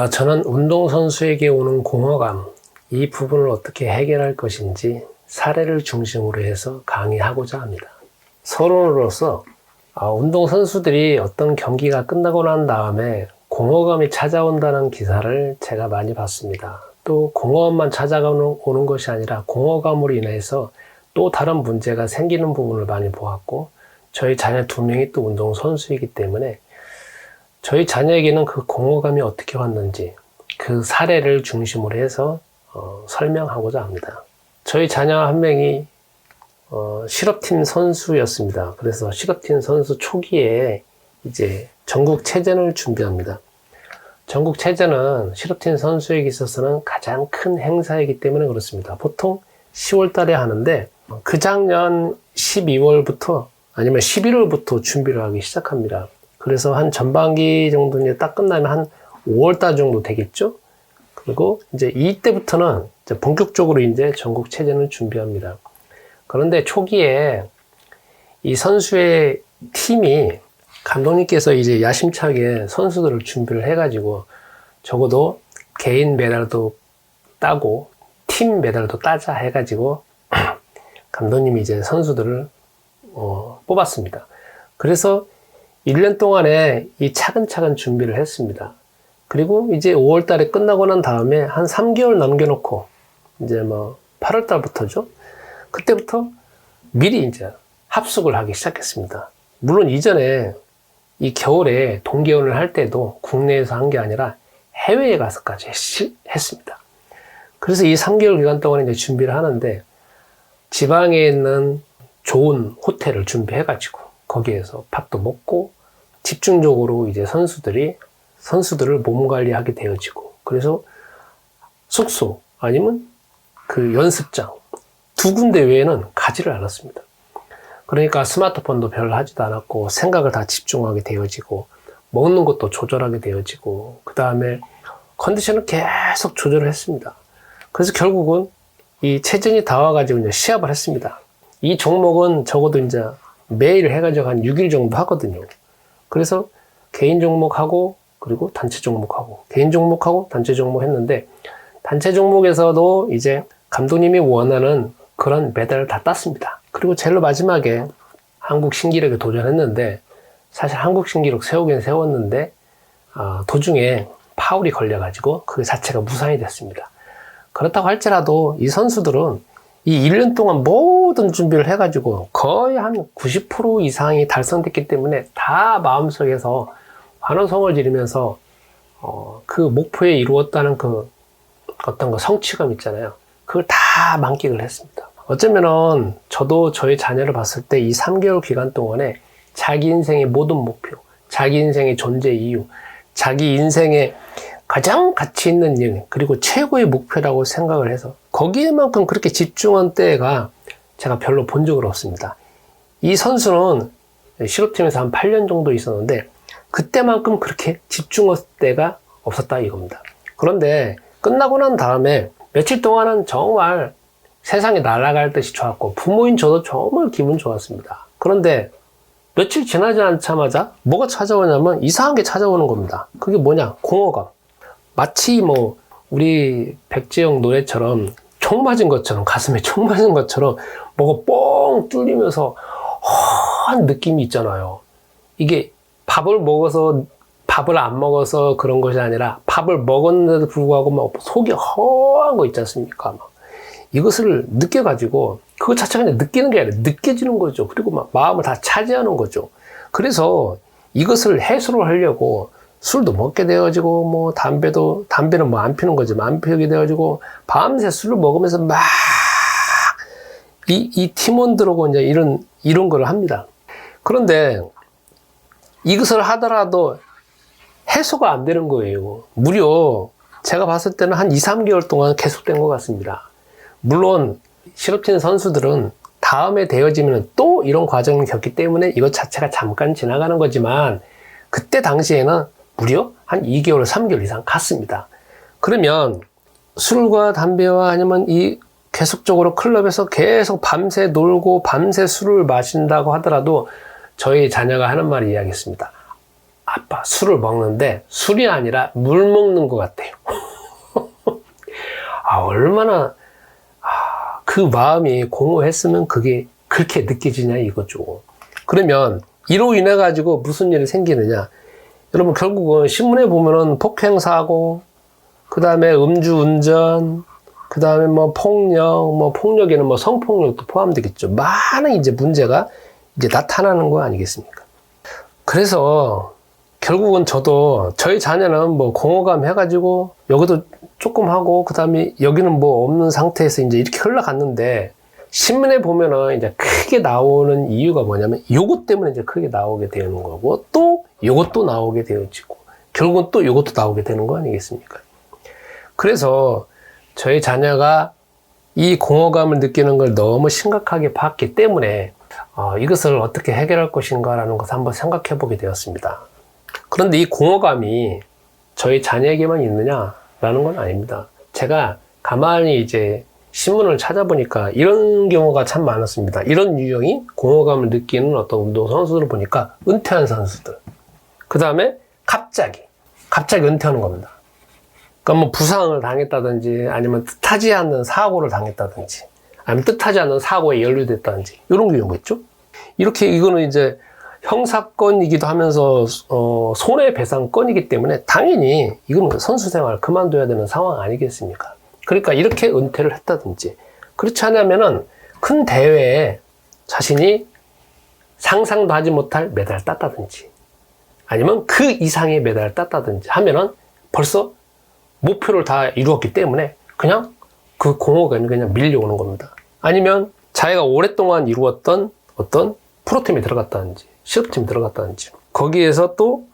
저는 운동선수에게 오는 공허감, 이 부분을 어떻게 해결할 것인지 사례를 중심으로 해서 강의하고자 합니다. 서론으로서 운동선수들이 어떤 경기가 끝나고 난 다음에 공허감이 찾아온다는 기사를 제가 많이 봤습니다. 또 공허감만 찾아오는 것이 아니라 공허감으로 인해서 또 다른 문제가 생기는 부분을 많이 보았고, 저희 자녀 2명이 또 운동선수이기 때문에 저희 자녀에게는 그 공허감이 어떻게 왔는지 그 사례를 중심으로 해서 설명하고자 합니다. 저희 자녀 한 명이 실업팀 선수였습니다. 그래서 실업팀 선수 초기에 이제 전국체전을 준비합니다. 전국체전은 실업팀 선수에게 있어서는 가장 큰 행사이기 때문에 그렇습니다. 보통 10월 달에 하는데 그 작년 12월부터 아니면 11월부터 준비를 하기 시작합니다. 그래서 한 전반기 정도 이제 딱 끝나면 한 5월 달 정도 되겠죠? 그리고 이제 이때부터는 이제 본격적으로 이제 전국체전을 준비합니다. 그런데 초기에 이 선수의 팀이 감독님께서 이제 야심차게 선수들을 준비를 해가지고 적어도 개인 메달도 따고 팀 메달도 따자 해가지고 감독님이 이제 선수들을 뽑았습니다. 그래서 1년 동안에 이 차근차근 준비를 했습니다. 그리고 이제 5월 달에 끝나고 난 다음에 한 3개월 남겨놓고 이제 8월 달부터죠. 그때부터 미리 이제 합숙을 하기 시작했습니다. 물론 이전에 이 겨울에 동계훈을 할 때도 국내에서 한 게 아니라 해외에 가서까지 했습니다. 그래서 이 3개월 기간 동안 이제 준비를 하는데 지방에 있는 좋은 호텔을 준비해가지고 거기에서 밥도 먹고 집중적으로 이제 선수들을 몸 관리하게 되어지고, 그래서 숙소 아니면 그 연습장 2군데 외에는 가지를 않았습니다. 그러니까 스마트폰도 별 하지도 않았고 생각을 다 집중하게 되어지고 먹는 것도 조절하게 되어지고 그 다음에 컨디션을 계속 조절을 했습니다. 그래서 결국은 이 체전이 다 와가지고 이제 시합을 했습니다. 이 종목은 적어도 이제 매일 해가지고 한 6일 정도 하거든요. 그래서 개인 종목하고 그리고 단체 종목하고 개인 종목하고 단체 종목 했는데, 단체 종목에서도 이제 감독님이 원하는 그런 메달을 다 땄습니다. 그리고 제일 마지막에 한국 신기록에 도전했는데, 사실 한국 신기록 세우긴 세웠는데 도중에 파울이 걸려가지고 그 자체가 무산이 됐습니다. 그렇다고 할지라도 이 선수들은 이 1년 동안 모든 준비를 해가지고 거의 한 90% 이상이 달성됐기 때문에 다 마음속에서 환호성을 지르면서 그 목표에 이루었다는 그 어떤 거 성취감 있잖아요. 그걸 다 만끽을 했습니다. 어쩌면은 저도 저희 자녀를 봤을 때 이 3개월 기간 동안에 자기 인생의 모든 목표, 자기 인생의 존재 이유, 자기 인생의 가장 가치 있는 일, 그리고 최고의 목표라고 생각을 해서 거기에만큼 그렇게 집중한 때가 제가 별로 본 적은 없습니다. 이 선수는 실업팀에서 한 8년 정도 있었는데 그때만큼 그렇게 집중할 때가 없었다 이겁니다. 그런데 끝나고 난 다음에 며칠 동안은 정말 세상이 날아갈 듯이 좋았고 부모인 저도 정말 기분 좋았습니다. 그런데 며칠 지나지 않자마자 뭐가 찾아오냐면 이상한 게 찾아오는 겁니다. 그게 뭐냐? 공허감. 마치 우리 백지영 노래처럼 총 맞은 것처럼, 가슴에 총 맞은 것처럼 뭐가 뻥 뚫리면서 허한 느낌이 있잖아요. 이게 밥을 안 먹어서 그런 것이 아니라 밥을 먹었는데도 불구하고 막 속이 허한 거 있지 않습니까? 이것을 느껴가지고 그거 자체가 그냥 느끼는 게 아니라 느껴지는 거죠. 그리고 막 마음을 다 차지하는 거죠. 그래서 이것을 해소를 하려고 술도 먹게 되어지고 담배는 안 피는 거지, 안 피우게 되어지고 밤새 술을 먹으면서 막 이 팀원들하고 이제 이런 걸 합니다. 그런데 이것을 하더라도 해소가 안 되는 거예요. 무려 제가 봤을 때는 한 2, 3개월 동안 계속된 것 같습니다. 물론 실업팀 선수들은 다음에 되어지면 또 이런 과정을 겪기 때문에 이것 자체가 잠깐 지나가는 거지만 그때 당시에는 무려 한 2개월, 3개월 이상 갔습니다. 그러면 술과 담배와 아니면 이 계속적으로 클럽에서 계속 밤새 놀고 밤새 술을 마신다고 하더라도 저희 자녀가 하는 말이 이야기했습니다. 아빠 술을 먹는데 술이 아니라 물 먹는 것 같아요. 얼마나 그 마음이 공허했으면 그게 그렇게 느껴지냐 이거죠. 그러면 이로 인해 가지고 무슨 일이 생기느냐. 여러분 결국은 신문에 보면은 폭행사고, 그 다음에 음주운전, 그 다음에 뭐 폭력, 뭐 폭력에는 뭐 성폭력도 포함되겠죠. 많은 이제 문제가 이제 나타나는 거 아니겠습니까? 그래서 결국은 저도 저희 자녀는 뭐 공허감 해가지고 여기도 조금 하고 그 다음에 여기는 뭐 없는 상태에서 이제 이렇게 흘러갔는데, 신문에 보면은 이제 크게 나오는 이유가 뭐냐면 요것 때문에 이제 크게 나오게 되는 거고, 또 요것도 나오게 되어지고, 결국은 또 요것도 나오게 되는 거 아니겠습니까? 그래서 저희 자녀가 이 공허감을 느끼는 걸 너무 심각하게 봤기 때문에 이것을 어떻게 해결할 것인가라는 것을 한번 생각해 보게 되었습니다. 그런데 이 공허감이 저희 자녀에게만 있느냐라는 건 아닙니다. 제가 가만히 이제 신문을 찾아보니까 이런 경우가 참 많았습니다. 이런 유형이 공허감을 느끼는 어떤 운동선수들을 보니까 은퇴한 선수들, 그 다음에 갑자기 은퇴하는 겁니다. 그러니까 뭐 부상을 당했다든지, 아니면 뜻하지 않는 사고를 당했다든지, 아니면 뜻하지 않는 사고에 연루됐다든지, 이런 경우겠죠. 이렇게 이거는 이제 형사건이기도 하면서 손해배상건이기 때문에 당연히 이거는 선수 생활 그만둬야 되는 상황 아니겠습니까? 그러니까 이렇게 은퇴를 했다든지, 그렇지 않으면은 큰 대회에 자신이 상상도 하지 못할 메달을 땄다든지, 아니면 그 이상의 메달을 땄다든지 하면은 벌써 목표를 다 이루었기 때문에 그냥 그 공허감이 그냥 밀려오는 겁니다. 아니면 자기가 오랫동안 이루었던 어떤 프로팀에 들어갔다든지, 실업팀에 들어갔다든지, 거기에서 또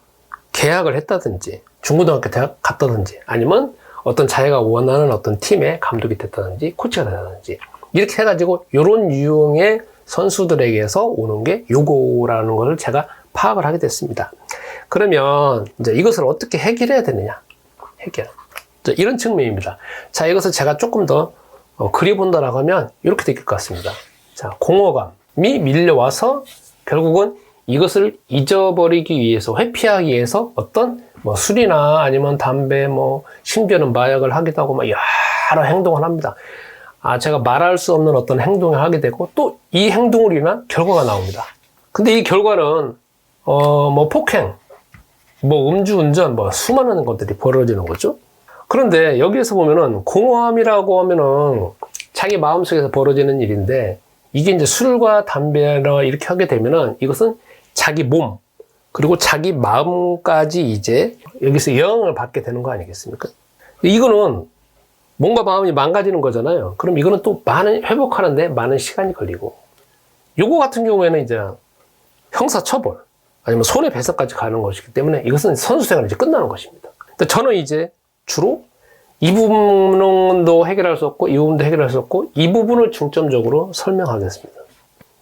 계약을 했다든지, 중고등학교 대학 갔다든지, 아니면 어떤 자기가 원하는 어떤 팀의 감독이 됐다든지, 코치가 됐다든지, 이렇게 해가지고 이런 유형의 선수들에게서 오는 게 요거라는 것을 제가 파악을 하게 됐습니다. 그러면 이제 이것을 어떻게 해결해야 되느냐? 해결. 이런 측면입니다. 자, 이것을 제가 조금 더 그려본다라고 하면 이렇게 될 것 같습니다. 자, 공허감이 밀려와서 결국은 이것을 잊어버리기 위해서, 회피하기 위해서 어떤 뭐 술이나 아니면 담배, 뭐 심지어는 마약을 하기도 하고 막 여러 행동을 합니다. 제가 말할 수 없는 어떤 행동을 하게 되고, 또 이 행동으로 인한 결과가 나옵니다. 근데 이 결과는 뭐 폭행, 뭐 음주운전, 뭐 수많은 것들이 벌어지는 거죠. 그런데 여기에서 보면은 공허함이라고 하면은 자기 마음속에서 벌어지는 일인데, 이게 이제 술과 담배나 이렇게 하게 되면은 이것은 자기 몸, 그리고 자기 마음까지 이제 여기서 영향을 받게 되는 거 아니겠습니까? 이거는 몸과 마음이 망가지는 거잖아요. 그럼 이거는 또 회복하는데 많은 시간이 걸리고, 요거 같은 경우에는 이제 형사처벌, 아니면 손해배상까지 가는 것이기 때문에 이것은 선수 생활이 이제 끝나는 것입니다. 근데 저는 이제 주로 이 부분도 해결할 수 없고, 이 부분도 해결할 수 없고, 이 부분을 중점적으로 설명하겠습니다.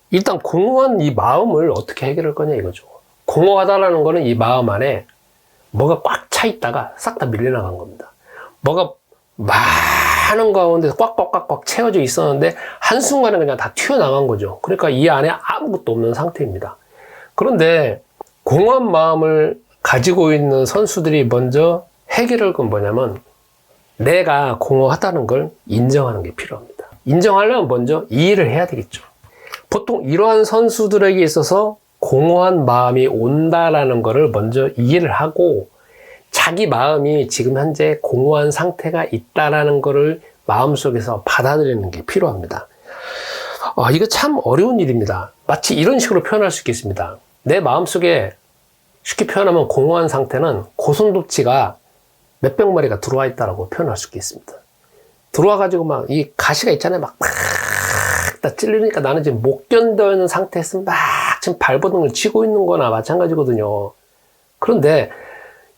일단 공허한 이 마음을 어떻게 해결할 거냐 이거죠. 공허하다라는 거는 이 마음 안에 뭐가 꽉 차 있다가 싹 다 밀려나간 겁니다. 뭐가 많은 가운데 꽉꽉꽉꽉 채워져 있었는데 한순간에 그냥 다 튀어나간 거죠. 그러니까 이 안에 아무것도 없는 상태입니다. 그런데 공허한 마음을 가지고 있는 선수들이 먼저 해결할 건 뭐냐면, 내가 공허하다는 걸 인정하는 게 필요합니다. 인정하려면 먼저 이해를 해야 되겠죠. 보통 이러한 선수들에게 있어서 공허한 마음이 온다라는 것을 먼저 이해를 하고, 자기 마음이 지금 현재 공허한 상태가 있다라는 것을 마음속에서 받아들이는 게 필요합니다. 이거 참 어려운 일입니다. 마치 이런 식으로 표현할 수 있겠습니다. 내 마음속에 쉽게 표현하면 공허한 상태는 고슴도치가 몇백 마리가 들어와 있다라고 표현할 수 있겠습니다. 들어와가지고 막 이 가시가 있잖아요. 막 다 찔리니까 나는 지금 못 견뎌있는 상태에서 막 지금 발버둥을 치고 있는 거나 마찬가지거든요. 그런데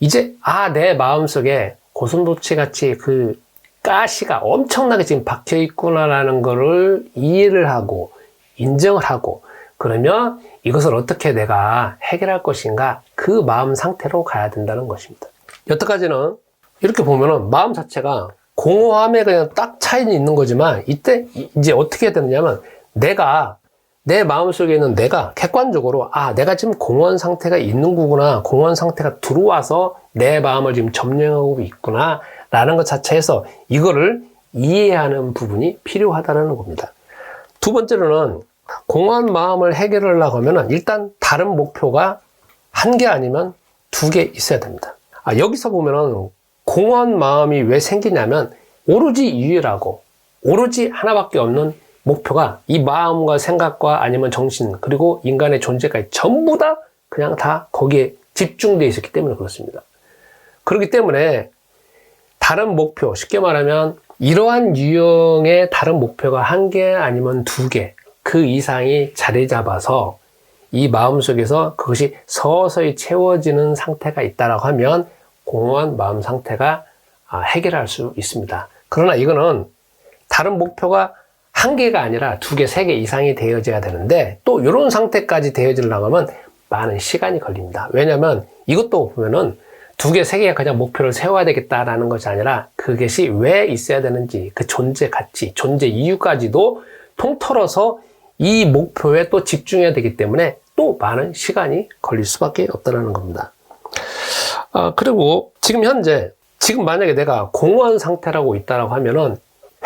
이제 내 마음속에 고슴도치 같이 그 가시가 엄청나게 지금 박혀 있구나라는 거를 이해를 하고 인정을 하고, 그러면 이것을 어떻게 내가 해결할 것인가, 그 마음 상태로 가야 된다는 것입니다. 여태까지는 이렇게 보면은 마음 자체가 공허함에 그냥 딱 차이는 있는 거지만, 이때 이제 어떻게 해야 되느냐면, 내가 내 마음속에 있는 내가 객관적으로 내가 지금 공허한 상태가 있는 거구나, 공허한 상태가 들어와서 내 마음을 지금 점령하고 있구나 라는 것 자체에서 이거를 이해하는 부분이 필요하다는 겁니다. 두 번째로는 공허한 마음을 해결하려고 하면 일단 다른 목표가 한 개 아니면 두 개 있어야 됩니다. 여기서 보면은 공허한 마음이 왜 생기냐면 오로지 유일하고 오로지 하나밖에 없는 목표가 이 마음과 생각과 아니면 정신 그리고 인간의 존재까지 전부 다 그냥 다 거기에 집중되어 있었기 때문에 그렇습니다. 그렇기 때문에 다른 목표, 쉽게 말하면 이러한 유형의 다른 목표가 한 개 아니면 두 개, 그 이상이 자리 잡아서 이 마음속에서 그것이 서서히 채워지는 상태가 있다라고 하면 공허한 마음 상태가 해결할 수 있습니다. 그러나 이거는 다른 목표가 한 개가 아니라 두 개, 세 개 이상이 되어져야 되는데 또 이런 상태까지 되어지려고 하면 많은 시간이 걸립니다. 왜냐하면 이것도 보면은 두 개, 세 개가 그냥 목표를 세워야 되겠다라는 것이 아니라 그것이 왜 있어야 되는지 그 존재 가치, 존재 이유까지도 통틀어서 이 목표에 또 집중해야 되기 때문에 또 많은 시간이 걸릴 수밖에 없다는 겁니다. 그리고 지금 현재 지금 만약에 내가 공허한 상태라고 있다라고 하면은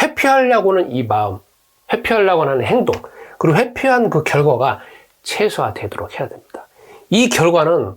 회피하려고는 이 마음, 회피하려고 하는 행동, 그리고 회피한 그 결과가 최소화되도록 해야 됩니다. 이 결과는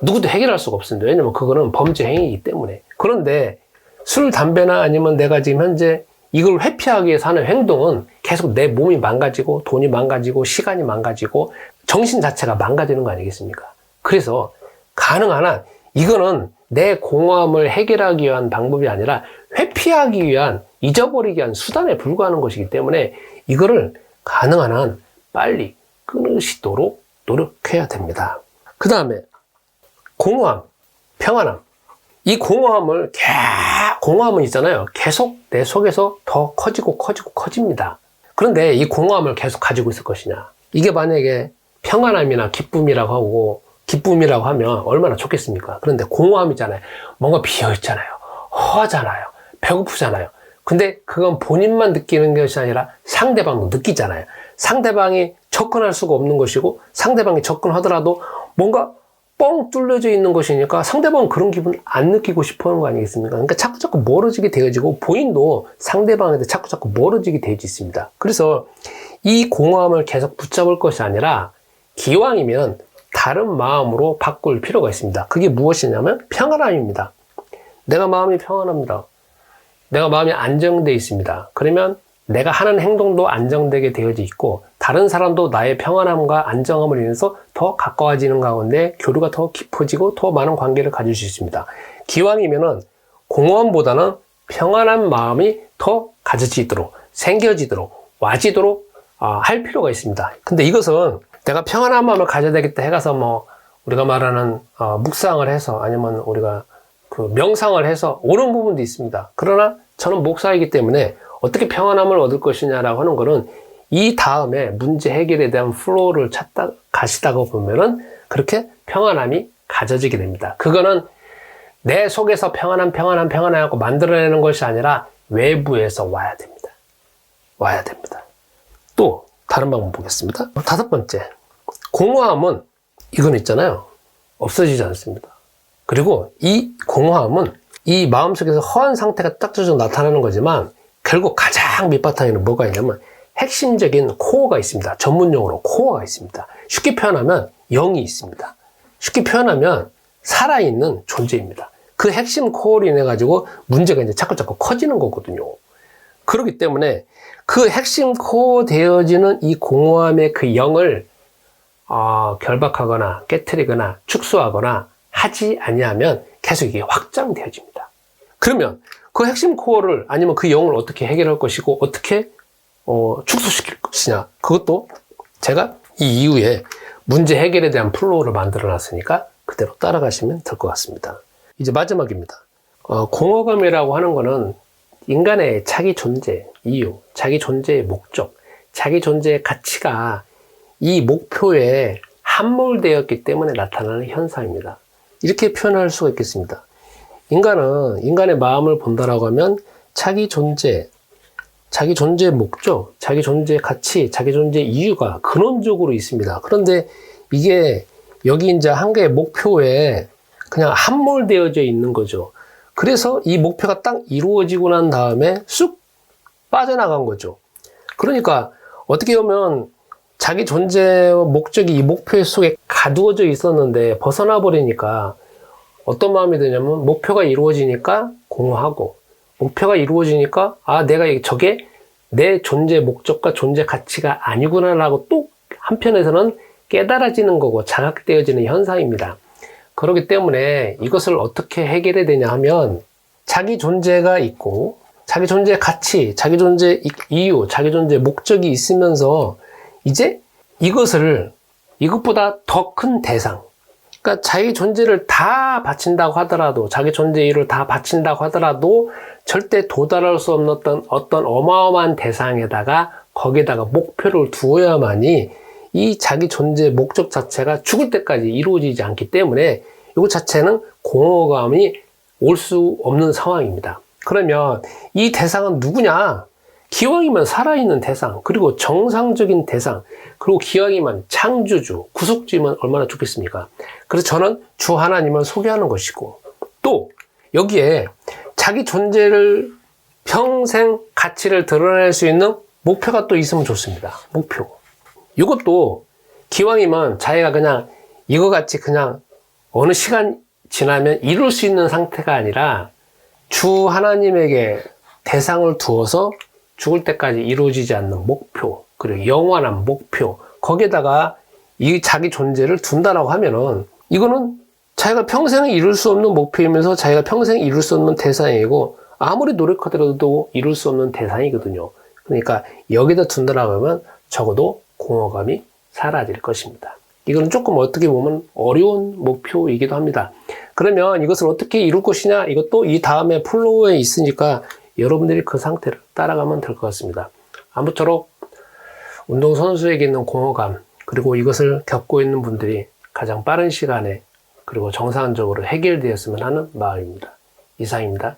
누구도 해결할 수가 없습니다. 왜냐면 그거는 범죄 행위이기 때문에. 그런데 술, 담배나 아니면 내가 지금 현재 이걸 회피하기 위해서 하는 행동은 계속 내 몸이 망가지고 돈이 망가지고 시간이 망가지고 정신 자체가 망가지는 거 아니겠습니까? 그래서 가능한 한 이거는 내 공허함을 해결하기 위한 방법이 아니라 회피하기 위한, 잊어버리기 위한 수단에 불과하는 것이기 때문에 이거를 가능한 한 빨리 끊으시도록 노력해야 됩니다. 그 다음에 공허함, 평안함. 이 공허함은 있잖아요. 계속 내 속에서 더 커집니다. 그런데 이 공허함을 계속 가지고 있을 것이냐. 이게 만약에 평안함이나 기쁨이라고 하면 얼마나 좋겠습니까? 그런데 공허함이잖아요. 뭔가 비어있잖아요. 허하잖아요. 배고프잖아요. 근데 그건 본인만 느끼는 것이 아니라 상대방도 느끼잖아요. 상대방이 접근할 수가 없는 것이고 상대방이 접근하더라도 뭔가 뻥 뚫려져 있는 것이니까 상대방은 그런 기분 안 느끼고 싶어 하는 거 아니겠습니까? 그러니까 자꾸 멀어지게 되어지고 본인도 상대방한테 자꾸 멀어지게 되어져 있습니다. 그래서 이 공허함을 계속 붙잡을 것이 아니라 기왕이면 다른 마음으로 바꿀 필요가 있습니다. 그게 무엇이냐면 평안함입니다. 내가 마음이 평안합니다. 내가 마음이 안정되어 있습니다. 그러면 내가 하는 행동도 안정되게 되어져 있고 다른 사람도 나의 평안함과 안정함을 인해서 더 가까워지는 가운데 교류가 더 깊어지고 더 많은 관계를 가질 수 있습니다. 기왕이면은 공허함보다는 평안한 마음이 더 가져지도록, 생겨지도록, 와지도록 할 필요가 있습니다. 근데 이것은 내가 평안한 마음을 가져야 되겠다 해가서 우리가 말하는 묵상을 해서 아니면 우리가 그 명상을 해서 옳은 부분도 있습니다. 그러나 저는 목사이기 때문에 어떻게 평안함을 얻을 것이냐라고 하는 거는 이 다음에 문제 해결에 대한 플로우를 가시다가 보면은 그렇게 평안함이 가져지게 됩니다. 그거는 내 속에서 평안하고 만들어내는 것이 아니라 외부에서 와야 됩니다. 또 다른 방법 보겠습니다. 다섯 번째, 공허함은 이건 있잖아요. 없어지지 않습니다. 그리고 이 공허함은 이 마음속에서 허한 상태가 딱 나타나는 거지만 결국 가장 밑바탕에는 뭐가 있냐면 핵심적인 코어가 있습니다. 전문용어로 코어가 있습니다. 쉽게 표현하면 영이 있습니다. 쉽게 표현하면 살아있는 존재입니다. 그 핵심 코어로 인해 가지고 문제가 이제 자꾸 커지는 거거든요. 그렇기 때문에 그 핵심 코어 되어지는 이 공허함의 그 영을 결박하거나 깨트리거나 축소하거나 하지 아니하면 계속 이게 확장되어집니다. 그러면 그 핵심 코어를 아니면 그 영을 어떻게 해결할 것이고 어떻게 축소시킬 것이냐, 그것도 제가 이 이후에 문제 해결에 대한 플로우를 만들어 놨으니까 그대로 따라가시면 될 것 같습니다. 이제 마지막입니다. 공허감이라고 하는 거는 인간의 자기 존재 이유, 자기 존재의 목적, 자기 존재의 가치가 이 목표에 함몰되었기 때문에 나타나는 현상입니다. 이렇게 표현할 수가 있겠습니다. 인간은 인간의 마음을 본다라고 하면 자기 존재, 자기 존재의 목적, 자기 존재의 가치, 자기 존재의 이유가 근원적으로 있습니다. 그런데 이게 여기 이제 한 개의 목표에 그냥 함몰되어져 있는 거죠. 그래서 이 목표가 딱 이루어지고 난 다음에 쑥 빠져나간 거죠. 그러니까 어떻게 보면 자기 존재의 목적이 이 목표 속에 가두어져 있었는데 벗어나 버리니까 어떤 마음이 드냐면 목표가 이루어지니까 공허하고 목표가 이루어지니까 내가 저게 내 존재 목적과 존재 가치가 아니구나라고 또 한편에서는 깨달아지는 거고 자각되어지는 현상입니다. 그렇기 때문에 이것을 어떻게 해결해야 되냐 하면 자기 존재가 있고 자기 존재의 가치, 자기 존재의 이유, 자기 존재의 목적이 있으면서 이제 이것보다 더 큰 대상, 그러니까 자기 존재를 다 바친다고 하더라도, 자기 존재의 이유를 다 바친다고 하더라도 절대 도달할 수 없는 어떤 어마어마한 대상에다가 거기에다가 목표를 두어야만이 이 자기 존재의 목적 자체가 죽을 때까지 이루어지지 않기 때문에 이것 자체는 공허감이 올 수 없는 상황입니다. 그러면 이 대상은 누구냐? 기왕이면 살아있는 대상, 그리고 정상적인 대상, 그리고 기왕이면 창조주, 구속주이면 얼마나 좋겠습니까? 그래서 저는 주 하나님을 소개하는 것이고, 또 여기에 자기 존재를 평생 가치를 드러낼 수 있는 목표가 또 있으면 좋습니다. 목표. 이것도 기왕이면 자기가 그냥 이거 같이 그냥 어느 시간 지나면 이룰 수 있는 상태가 아니라 주 하나님에게 대상을 두어서 죽을 때까지 이루어지지 않는 목표, 그리고 영원한 목표, 거기에다가 이 자기 존재를 둔다라고 하면은 이거는 자기가 평생 이룰 수 없는 목표이면서 자기가 평생 이룰 수 없는 대상이고 아무리 노력하더라도 이룰 수 없는 대상이거든요. 그러니까 여기다 둔다라고 하면 적어도 공허감이 사라질 것입니다. 이거는 조금 어떻게 보면 어려운 목표이기도 합니다. 그러면 이것을 어떻게 이룰 것이냐, 이것도 이 다음에 플로우에 있으니까 여러분들이 그 상태를 따라가면 될 것 같습니다. 아무쪼록 운동선수에게 있는 공허감, 그리고 이것을 겪고 있는 분들이 가장 빠른 시간에 그리고 정상적으로 해결되었으면 하는 마음입니다. 이상입니다.